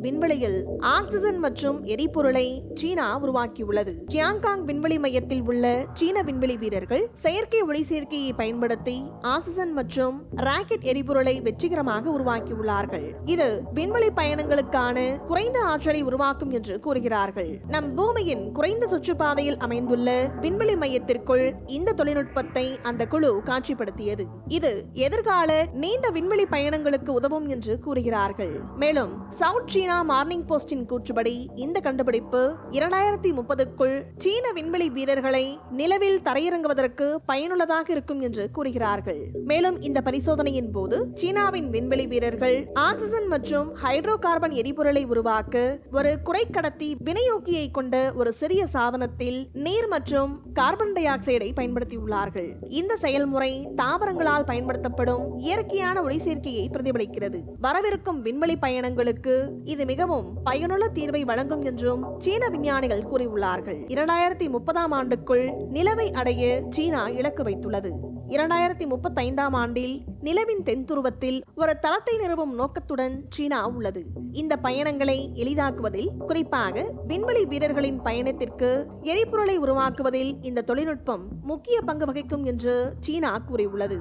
விண்வெளியில் ஆக்சிஜன் மற்றும் எரிபொருளை சீனா உருவாக்கியுள்ளது. சியாங்காங் விண்வெளி மையத்தில் உள்ள சீன விண்வெளி வீரர்கள் செயற்கை ஒளிச்சேர்க்கையை பயன்படுத்தி ஆக்சிஜன் மற்றும் ராக்கெட் எரிபொருளை வெற்றிகரமாக உருவாக்கியுள்ளார்கள். இது விண்வெளி பயணங்களுக்கான குறைந்த ஆற்றலை உருவாக்கும் என்று கூறுகிறார்கள். நம் பூமியின் குறைந்த சுற்றுப்பாதையில் அமைந்துள்ள விண்வெளி மையத்திற்குள் இந்த தொழில்நுட்பத்தை அந்த குழு காட்சிப்படுத்தியது. இது எதிர்கால நீண்ட விண்வெளி பயணங்களுக்கு உதவும் என்று கூறுகிறார்கள். மேலும் சவுத் சீனா மார்னிங் போஸ்டின் கூற்றுப்படி இந்த கண்டுபிடிப்பு 2030க்குள் சீன விண்வெளி வீரர்களை நிலவில் தரையிறங்குவதற்கு பயனுள்ளதாக இருக்கும் என்று கூறுகிறார்கள். மேலும் இந்த பரிசோதனையின் போது சீனாவின் விண்வெளி வீரர்கள் ஆக்சிஜன் மற்றும் ஹைட்ரோ கார்பன் எரிபொருளை உருவாக்க ஒரு குறைக்கடத்தி வினையூக்கியை கொண்ட ஒரு சிறிய சாதனத்தில் நீர் மற்றும் கார்பன் டை ஆக்சைடை பயன்படுத்தியுள்ளார்கள். இந்த செயல்முறை தாவரங்களால் பயன்படுத்தப்படும் இயற்கையான ஒளிச்சேர்க்கையை பிரதிபலிக்கிறது. வரவிருக்கும் விண்வெளி பயணங்களுக்கு இது மிகவும் பயனுள்ள தீர்வை வழங்கும் என்றும் சீன விஞ்ஞானிகள் கூறியுள்ளார்கள். 2030ஆம் ஆண்டுக்குள் நிலவை அடைய சீனா இலக்கு வைத்துள்ளது. 2035ஆம் ஆண்டில் நிலவின் தென்துருவத்தில் ஒரு தளத்தை நிறுவும் நோக்கத்துடன் சீனா உள்ளது. இந்த பயணங்களை எளிதாக்குவதில், குறிப்பாக விண்வெளி வீரர்களின் பயணத்திற்கு எரிபொருளை உருவாக்குவதில் இந்த தொழில்நுட்பம் முக்கிய பங்கு வகிக்கும் என்று சீனா கூறியுள்ளது.